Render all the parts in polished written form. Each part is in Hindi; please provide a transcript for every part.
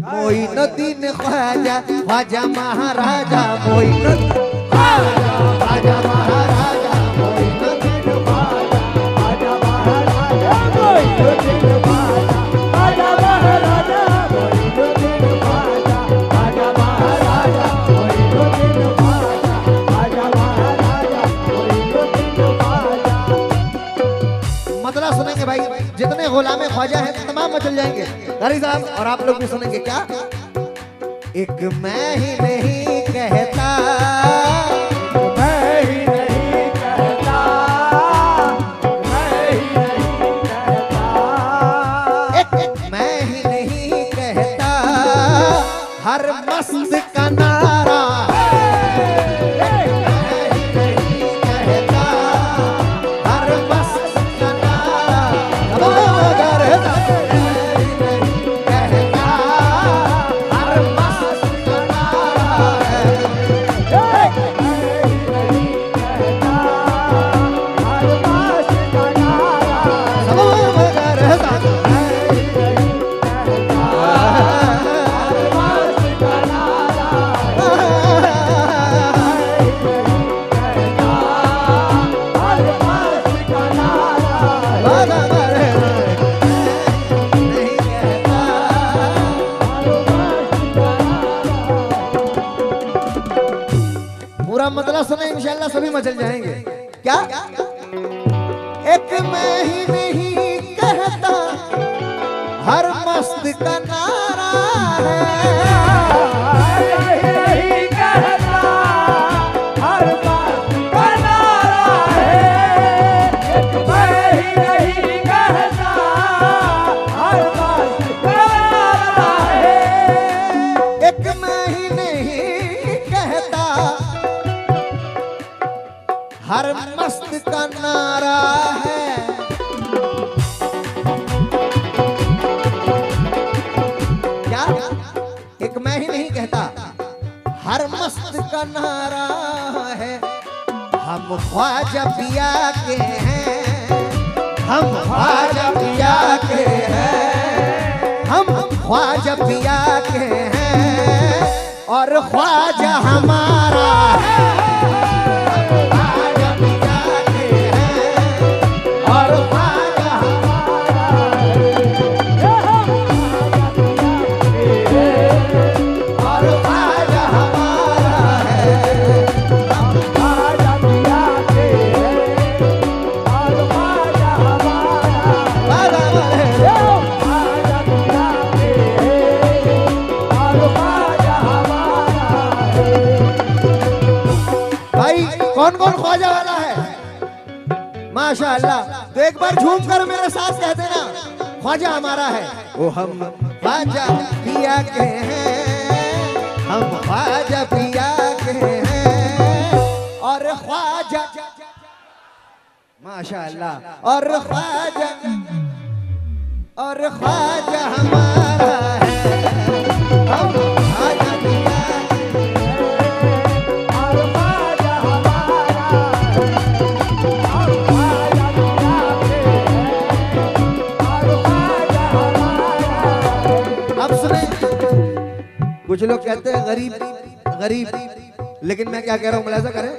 मोइनुद्दीन ख्वाजा ख्वाजा महाराजा मोइनुद्दीन ख्वाजा महाराजा मोइनुद्दीन ख्वाजा ख्वाजा महाराजा मोइनुद्दीन ख्वाजा ख्वाजा महाराजा मोइनुद्दीन ख्वाजा ख्वाजा महाराजा मोइनुद्दीन ख्वाजा ख्वाजा महाराजा मोइनुद्दीन ख्वाजा। मतलब सुनेंगे भाई, जितने गुलामे ख्वाजा हैं तमाम मचल जाएंगे। गरी साहब और आप लोग भी सुनेंगे क्या? एक मैं ही नहीं कहता, मैं ही नहीं कहता, मैं ही नहीं कहता, एक मैं ही नहीं कहता, हर मस्त का नारा मतलब सुने इंशाल्लाह सभी मचल जाएंगे। क्या? एक मैं ही नहीं कहता, हर मस्त का नारा है, नहीं कहता, हर मस्त का नारा है, एक मैं ही नहीं कहता, हर मस्त का नारा है, एक मैं ही नहीं कहता, हर मस्त का नारा है। क्या? एक मैं ही नहीं कहता, हर मस्त का नारा है। हम ख्वाजा पिया के हैं, हम ख्वाजा पिया के हैं, हम ख्वाजा पिया के हैं, और ख्वाजा हमारा है। कौन कौन ख्वाजा वाला है? माशाअल्लाह। तो एक बार झूम कर मेरे साथ कहते ना, ख्वाजा हमारा है। वो हम ख्वाजा पिया के हैं, हम ख्वाजा पिया के हैं, और ख्वाजा माशाअल्लाह, और ख्वाजा हमारा है। हम ख्वाजा पिया कुछ लोग कहते हैं गरीब गरीब, लेकिन मैं क्या कह रहा हूं मुलाजा करें।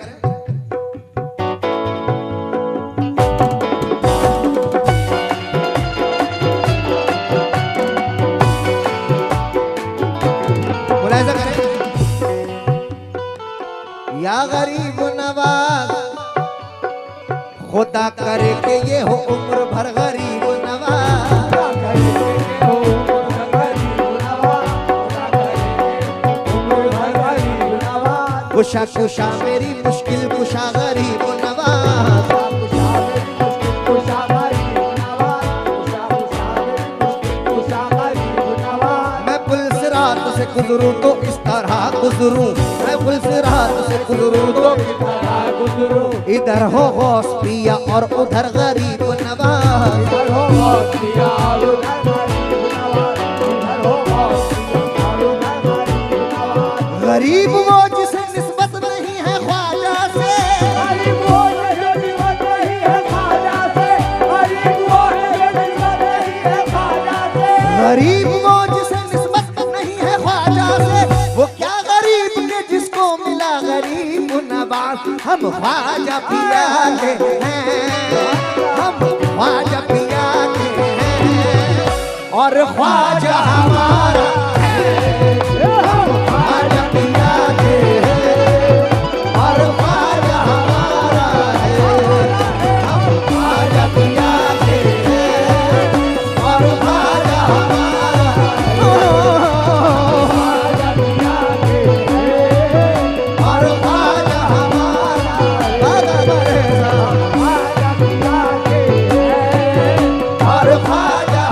मुलाजा करें। या गरीब नवाज खुदा करे कि ये हो उम्र भर गरीब नवाज, कुशा कुशा मेरी मुश्किल कुशा गरीब नवाज, मैं पुलिस रात से गुजरूं तो इस तरह गुजरूं, मैं पुलिस रात से गुजरूं तो इस तरह गुजरूं। इधर हो गौस पिया और उधर गरीब नवाज, इधर हो गौस पिया और उधर गरीब नवाज, इधर हो गौस पिया और उधर गरीब नवाज। गरीब वो जिसे निस्बत नहीं है ख्वाजा से, गरीब वो जिसे निस्बत नहीं है ख्वाजा से, गरीब वो जिसे निस्बत नहीं है गरीब वो जिसे निस्बत नहीं है ख्वाजा से, वो क्या गरीब के जिसको मिला गरीब नवाज। हम ख्वाजा पिया के हैं, हम ख्वाजा पिया के हैं और ख्वाजा हमारा है। हम ख्वाजा पिया के हैं और ख्वाजा हमारा है। हम ख्वाजा पिया के हैं और ख्वाजा हमारा और ख्वाजा हमारा। और ख्वाजा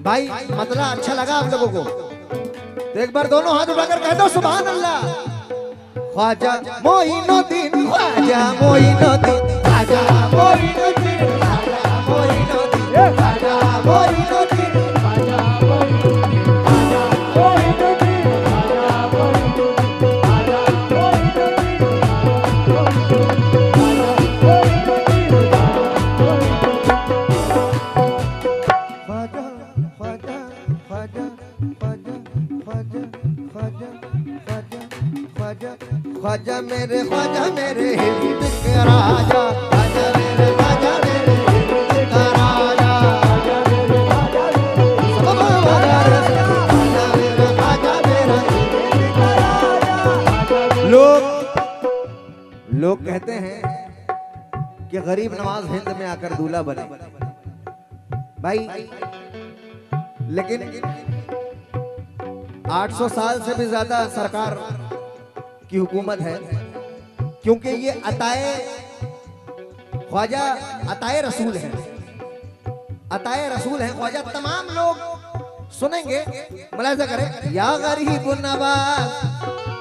भाई मतलब अच्छा लगा आप लोगों को तो एक बार दोनों हाथ उठाकर कह दो सुभान अल्लाह। ख्वाजा मोइनुद्दीन, ख्वाजा मोइनुद्दीन, ख्वाजा मोइनुद्दीन, ख्वाजा मोइनुद्दीन, ख्वाजा मोइनुद्दीन, ख्वाजा मोइनुद्दीन, ख्वाजा मोइनुद्दीन, ख्वाजा मोइनुद्दीन, ख्वाजा ख्वाजा मेरे हिंद के राजा, ख्वाजा मेरे हिंद का राजा, ख्वाजा मेरे ख्वाजा मेरा हिंद का राजा। लोग कहते हैं कि गरीब नवाज हिंद में आकर दूल्हा बने भाई, लेकिन 800 साल से भी ज्यादा सरकार की हुकूमत है, क्योंकि ये अताए ख्वाजा अताए रसूल है, अताए रसूल है ख्वाजा। तमाम लोग सुनेंगे, मुलाहिजा करें या गरीब नवाज।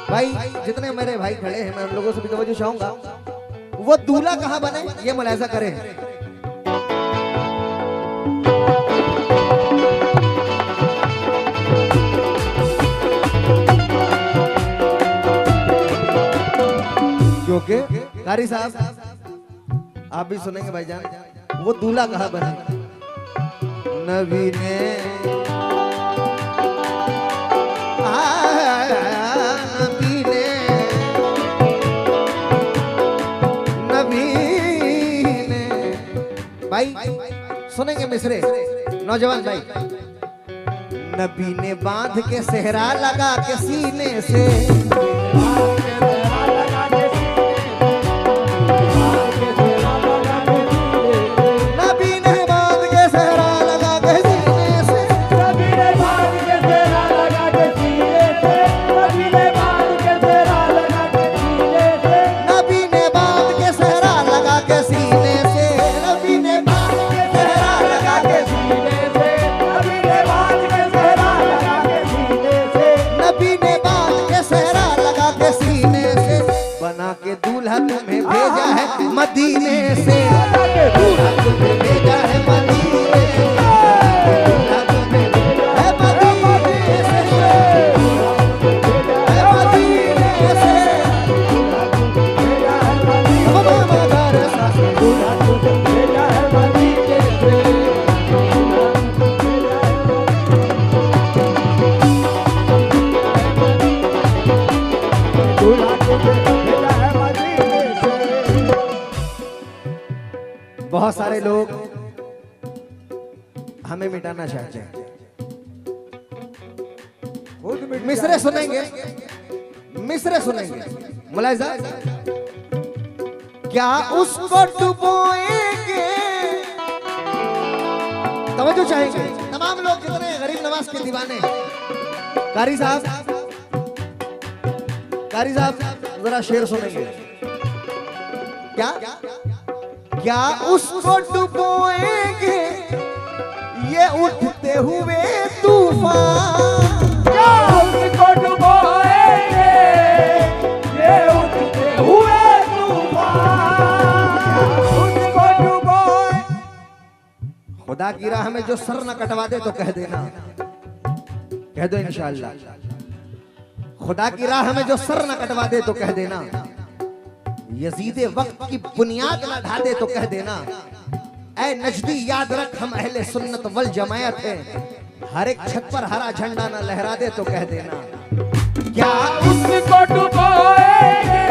भाई जितने मेरे भाई खड़े हैं मैं उन लोगों से भी तवज्जो चाहूंगा, वो दूल्हा कहां बने ये मुलाहिजा करें। क्योंकि कारी साहब आप भी सुनेंगे भाईजान, वो दूल्हा कहां बने। नबी ने भाई सुनेंगे मिसरे नौजवान भाई। नबी ने बांध के सेहरा लगा के सीने से, मदीने से दूल्हा तुम्हें भेजा है, मदीने से दूल्हा तुम्हें भेजा है, मदीने से दूल्हा तुम्हें भेजा है, दूल्हा तुम्हें भेजा है मदीने से। बहुत सारे लोग हमें मिटाना चाहते हैं, मिसरे सुनेंगे, मिसरे सुनेंगे मुलाहिजा। क्या उसको डुबोएंगे, तवज्जो चाहेंगे तमाम लोग जितने गरीब नवाज के दीवाने हैं। कारी साहब जरा शेर सुनेंगे। क्या क्या उसको डुबोएंगे ये उठते हुए तूफान, क्या उसको डुबोएंगे ये उठते हुए तूफान, उसको डुबोए। खुदा की राह में जो सर न कटवा दे तो कह देना, कह दो इंशाअल्लाह। खुदा की राह में जो सर न कटवा दे तो कह देना, यजीदे वक्त की बुनियाद न ढा दे तो कह देना, ऐ नजदी याद रख हम अहले सुन्नत वल जमायत है, हर एक छत पर हरा झंडा न लहरा दे तो कह देना। क्या उसको डुबोएंगे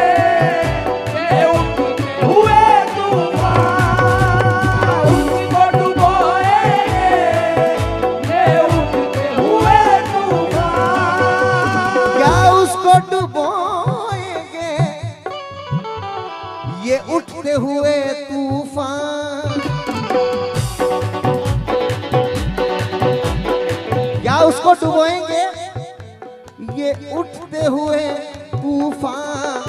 ये उठते हुए तूफान, उसको डुबोएंगे ये उठते हुए तूफान, क्या उसको डुबोएंगे ये उठते हुए तूफान, क्या उसको डुबोएंगे ये उठते हुए तूफान।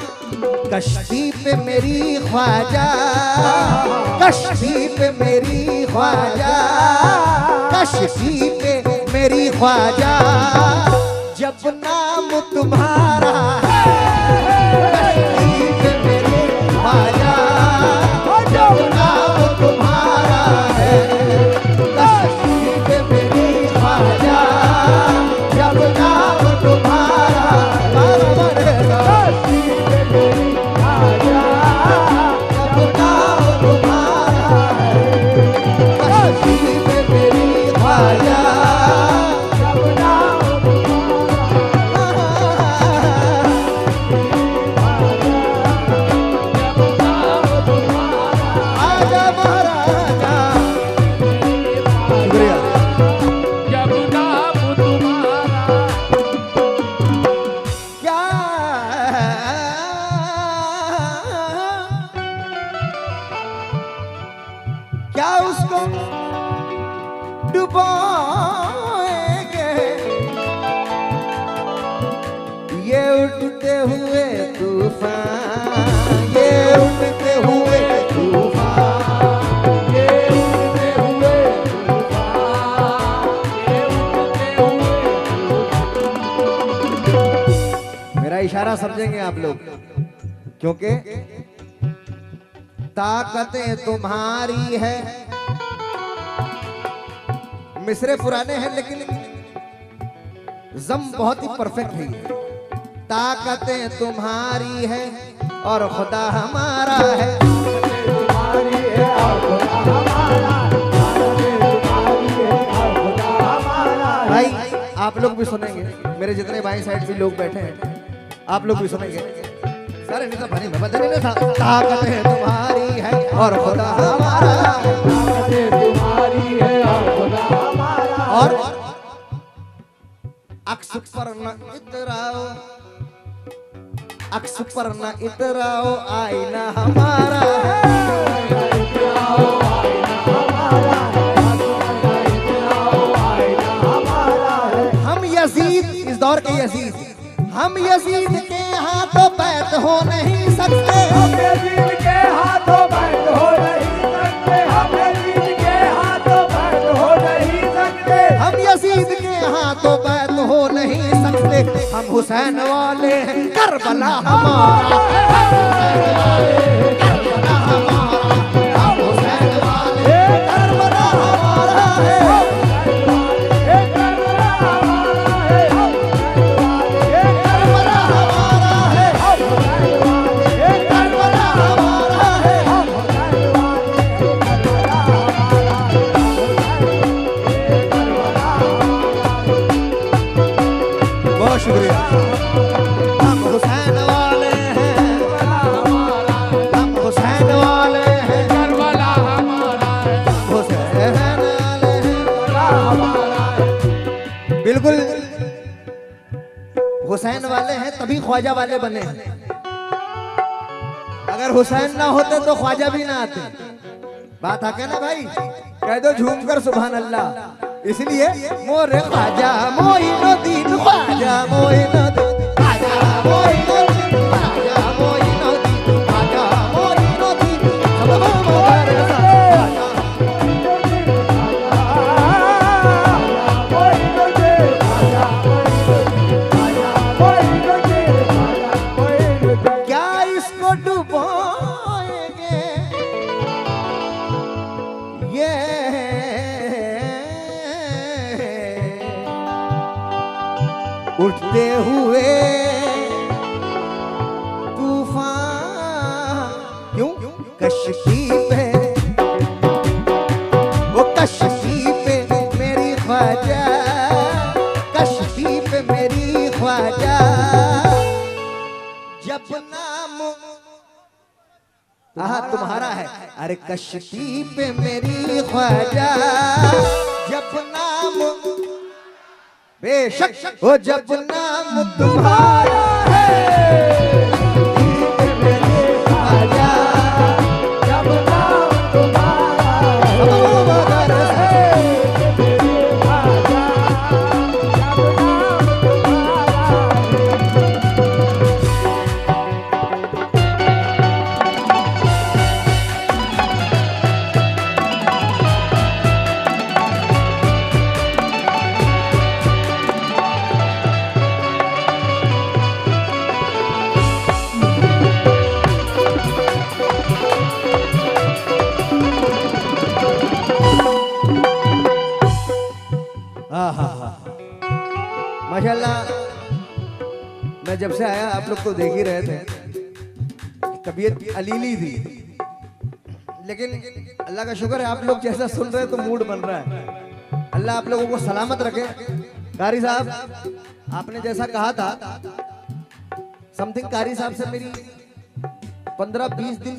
कश्ती पे मेरी ख्वाजा, कश्ती पे मेरी ख्वाजा, कश्ती पे मेरी ख्वाजा, जब नाम तुम्हारा है, कश्ती पे मेरी ख्वाजा, जब नाम तुम्हारा है, कश्ती पे मेरी ख्वाजा, जब नाम तुम्हारा बराबर है, कश्ती पे मेरी ख्वाजा, जब नाम तुम्हारा है, कश्ती पे मेरी ख्वाजा, जब नाम आजा महाराजा। शुक्रिया। जब नाम तुम्हारा, क्या क्या उसको डुबोएंगे ये उठते हुए तूफान, ये उठते हुए तूफान, ये उठते हुए तूफान, ये उठते हुए मेरा इशारा समझेंगे आप लोग, क्योंकि ताकतें तुम्हारी है। मिसरे पुराने हैं लेकिन जम बहुत ही परफेक्ट है। ताकतें तुम्हारी है और खुदा हमारा है, तुम्हारी है और खुदा हमारा, ताकतें तुम्हारी है और खुदा हमारा है। भाई आप लोग भी सुनेंगे, मेरे जितने बाई साइड भी लोग बैठे हैं आप लोग भी सुनेंगे। सारे नहीं तो बने में बदले नहीं था। ताकतें तुम्हारी है और खुदा हमारा है, ताकतें तुम्हारी है और खुदा हमारा है। और अक्स पर न इतराओ, अक्स पर न इतराओ, आईना हमारा है। हम यजीद, इस दौर के यजीद, हम यजीद के हाथों बैत हो नहीं सकते, हम यजीद के हाथों बैठ हो नहीं सकते, हम यजीद के हाथों बैठ हो नहीं सकते, हम यजीद के हाथों बैत हो नहीं सकते। हम हुसैन वाले हैं, करबला हमारा है, करबला हमारा, हम हुसैन वाले हैं, करबला हमारा है, ये करबला हमारा है, ये करबला हमारा है, ये करबला हमारा है। बहुत शुक्रिया। हम हुसैन वाले हैं, हम हुसैन वाले हैं, करबला हमारा है, हुसैन वाले हैं। हमारा है। बिल्कुल हुसैन वाले हैं तभी ख्वाजा वाले बने हैं। अगर हुसैन ना होते तो ख्वाजा भी ना आते। बात आके ना भाई, कह दो झूम कर सुभान अल्लाह। इसलिए मोरे ख्वाजा मोइनुद्दीन ख्वाजा मोइनुद्दीन ख्वाजा मोइनुद्दीन ख्वाजा मोइनुद्दीन ख्वाजा मोइनुद्दीन सब मगर क्या इसको डुबोएंगे ये उठते हुए तूफान क्यों कश्ती पे वो कश्ती पे मेरी ख्वाजा कश्ती पे मेरी ख्वाजा जब नाम तुम्हारा है अरे कश्ती पे मेरी ख्वाजा जब नाम बेशक वो जब नाम तुम्हारा है मेरी ख्वाजा जब नाम तुम्हारा सब मगर है मेरी ख्वाजा जब नाम तुम्हारा माशाल्लाह मैं जब से आया आप लोग तो देख ही रहे थे तबीयत अलीली थी लेकिन अल्लाह का शुक्र है आप लोग जैसा सुन रहे हैं तो मूड बन रहा है अल्लाह आप लोगों को सलामत रखे कारी साहब आपने जैसा कहा था समथिंग कारी साहब से मेरी 15-20 दिन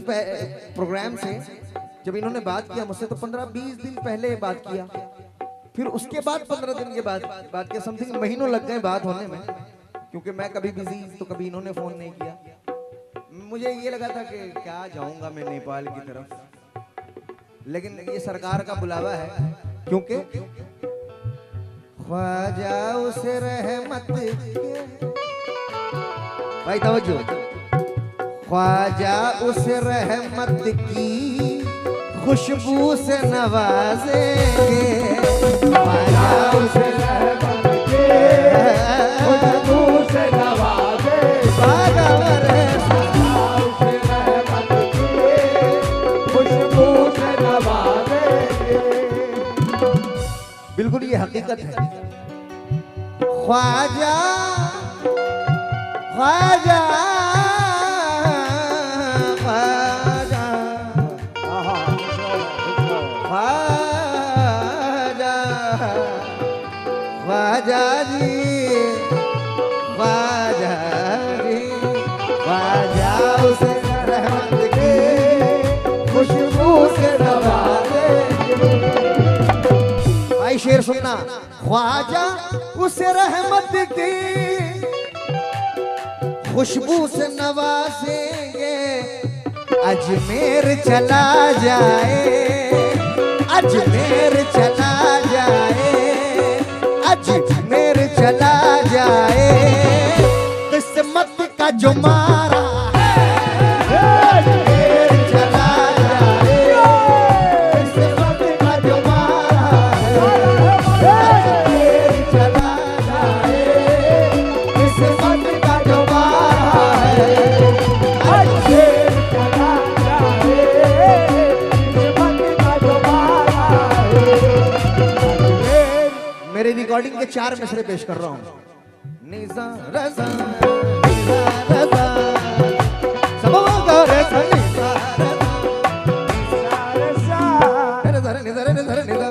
प्रोग्राम से जब इन्होंने बात किया मुझसे तो 15-20 दिन पहले बात किया फिर उसके बाद 15 दिन के बाद बात किया समथिंग महीनों लग गए बात होने में क्योंकि मैं कभी बिजी तो कभी इन्होंने फोन नहीं किया मुझे ये लगा था कि क्या जाऊंगा मैं नेपाल की तरफ लेकिन ये सरकार का बुलावा है क्योंकि ख्वाजा उसे रहमत भाई तवज्जो ख्वाजा उसे रहमत की खुशबू से नवाजेंगे ख्वाजा उसे रहमत के खुशबू से नवाजे बागवर उसे रहमत के खुशबू से नवाजे बिल्कुल ये हकीकत है ख्वाजा ख्वाजा ख्वाजा ख्वाजा ख्वाजा जी ख्वाजा जी ख्वाजा उसे रहमत की खुशबू से नवाजे भाई शेर सुनना ख्वाजा उसे रहमत की खुशबू से नवाजेंगे अजमेर चला जाए अजमेर चला जाए अजमेर चला जाए किस्मत का जो मारा अजमेर चला जाए किस्मत का जो मारा अजमेर चला जाए किस्मत का जो मारा है अजमेर चला जाए किस्मत का जो मारा है मेरी रिकॉर्डिंग के 4 मिसरे पेश कर रहा हूँ निज़ा रज़ा निज़ा रज़ा सब गा रज़ा निज़ा रज़ा रे रे निज़ा रे निज़ा रे निज़ा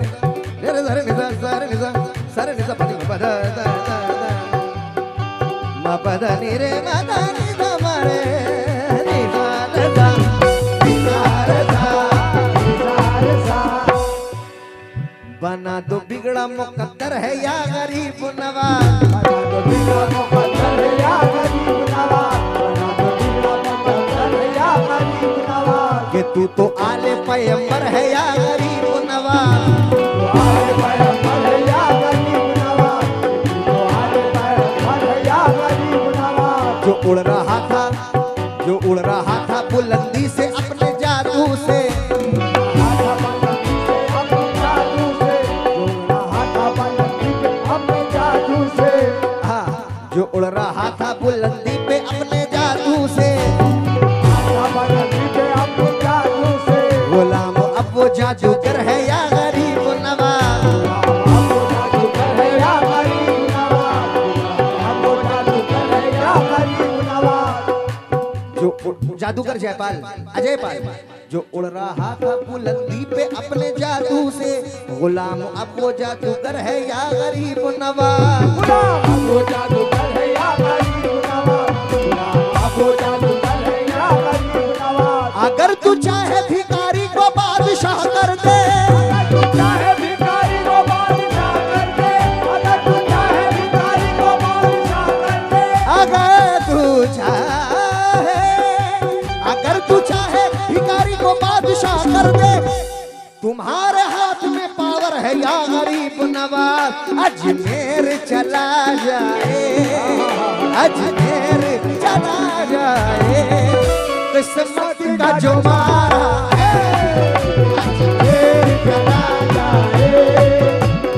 रे रे निज़ा सारे निज़ा सारे निज़ा पति में पदा दा दा मा पदा नी रे मा दा नी दा मा रे निज़ा रज़ा निज़ा रज़ा बना दो बिगड़ा मुकद्दर है या गरीब नवाज कि तू तो आले पैगंबर है या गरीब नवाज उड़ रहा था, जो उड़ रहा था बुलंदी से अपने जादू से, हाँ जो उड़ रहा था बुलंदी पे अपने जादू से, गुलाम अब वो जादूगर है या गरीब नवाज, जो जादूगर जयपाल अजय पाल, जो उड़ रहा था बुलंदी पे अपने जादू से, गुलाम अब वो जादूगर है या गरीब नवाज, अगर तू चाहे भिखारी को बादशाह कर दे, अगर तू चाहे भिखारी को बादशाह कर दे, तुम्हारे हाथ में पावर है या गरीब नवाज, अजमेर चला जाए, अजमेर चला जाए, किस्मत का जो मारा है, अजमेर चला जाए,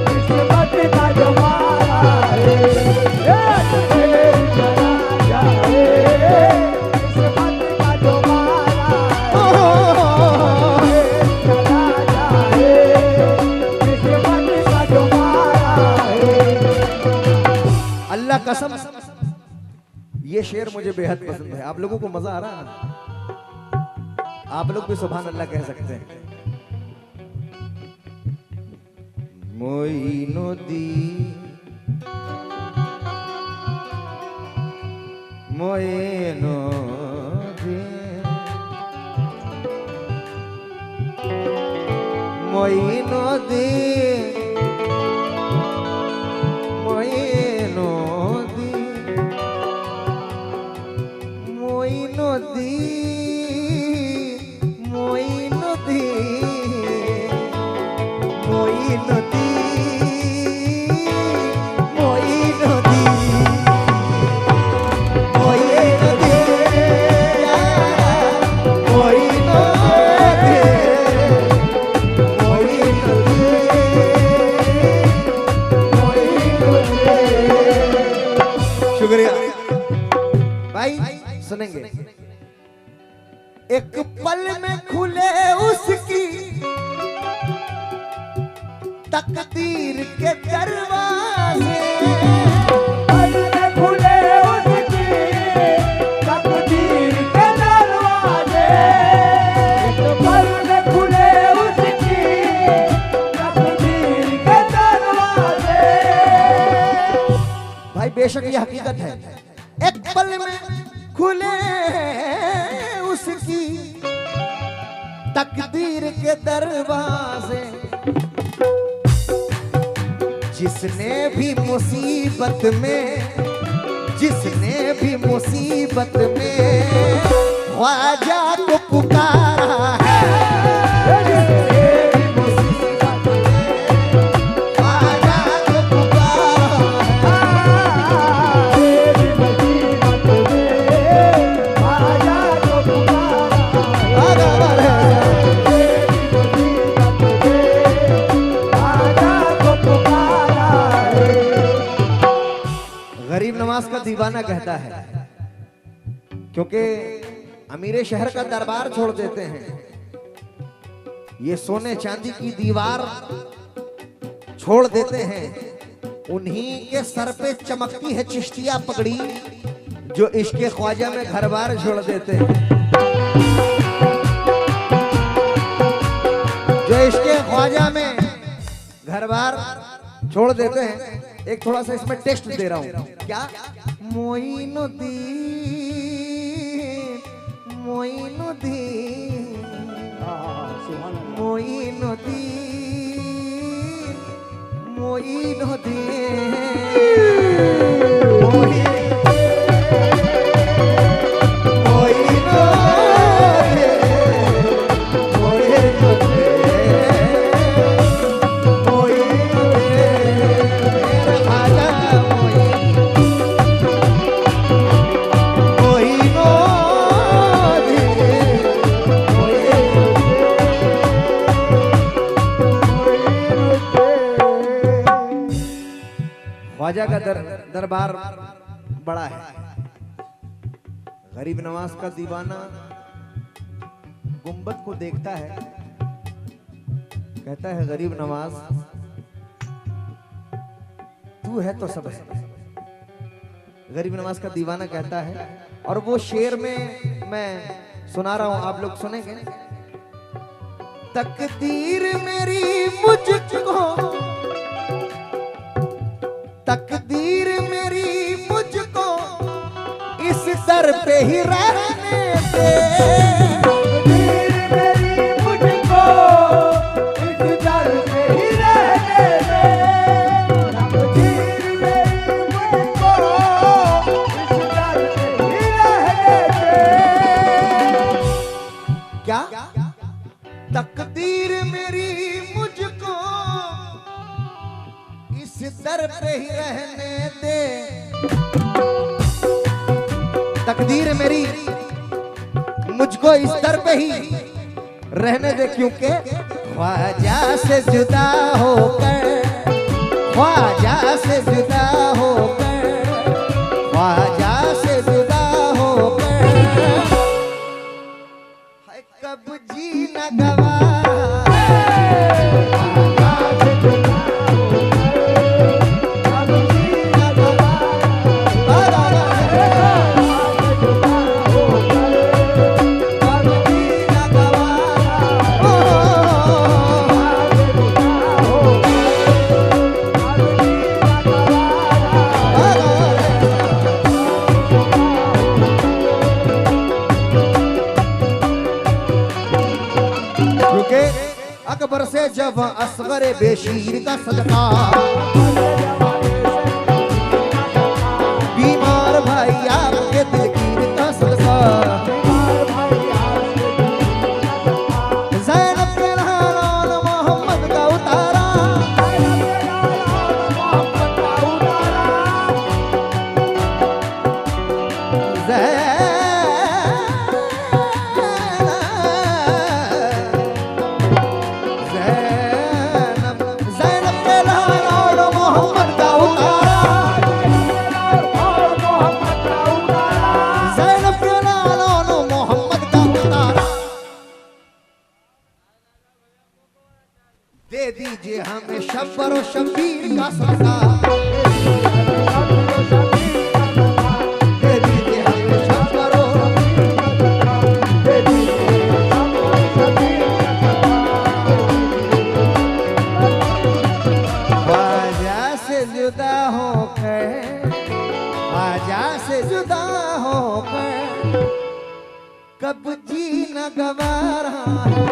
किस्मत का जो मारा है, अजमेर चला जाए, किस्मत का जो मारा है, चला जाए, किस्मत का जो मारा है। अल्लाह कसम ये शेर मुझे बेहद पसंद है। आप लोगों को मजा आ रहा है ना? आप लोग भी सुभान अल्लाह कह सकते हैं। मोइनुद्दीन मोइनुद्दीन मोइनुद्दीन शुक्रिया भाई। सुनेंगे एक पल में खुले उसकी तकदीर के दरवाजे, पल में खुले उसकी तकदीर के दरवाजे, पल में खुले उसकी तकदीर के दरवाजे। भाई बेशक ये हकीकत है, एक पल में खुले उसकी तकदीर के दरवाजे, जिसने भी मुसीबत में, जिसने भी मुसीबत में ख्वाजा को पुकारा है, जिसने भी मुसीबत में ख्वाजा को पुकारा है, ख्वाजा को पुकारा है, गरीब नवाज का दीवाना कहता है, क्योंकि अमीरे शहर का दरबार छोड़ देते हैं, ये सोने चांदी की दीवार छोड़ देते हैं, उन्हीं के सर पे चमकती है चिश्तिया पगड़ी, जो इश्के ख्वाजा में घर बार छोड़ देते हैं, जो इश्के ख्वाजा में घर बार छोड़ देते हैं। एक थोड़ा सा इसमें टेस्ट दे रहा हूं, क्या? मोइनुद्दीन मोइनुद्दीन मोइनुद्दीन मोइनुद्दीन ख्वाजा का दरबार बड़ा है। गरीब नवाज का दीवाना गुंबद को देखता है, कहता है गरीब नवाज तू है तो सब है। गरीब नवाज का दीवाना कहता है, और वो शेर में मैं सुना रहा हूं, आप लोग सुनेंगे। तकदीर मेरी मुझको, तकदीर मेरी मुझको इस दर पे ही रहने दे। तकदीर मेरी मुझको इस दर पे ही रहने दे। तकदीर मेरी मुझको इस दर पे ही रहने दे। क्या तकदीर मेरी मुझको इस दर पे ही रहने दे। तकदीर मेरी मुझको इस दर पे ही रहने दे, क्योंकि ख्वाजा से जुदा होकर, ख्वाजा से जुदा होकर, ख्वाजा से जुदा होकर है कब जीना गवारा। अकबर से जब असगर बेशीर का सदका, बीमार भाई आपके दिलगीर का सदका, ज़ैनब के लाल मोहम्मद का उतारा, दे दीजिए हमें शब्बर और शबीर का सदका, दे दीजिए हमें शब्बर और ख्वाजा से जुदा होकर, ख्वाजा से जुदा होकर कब जीना गवारा है।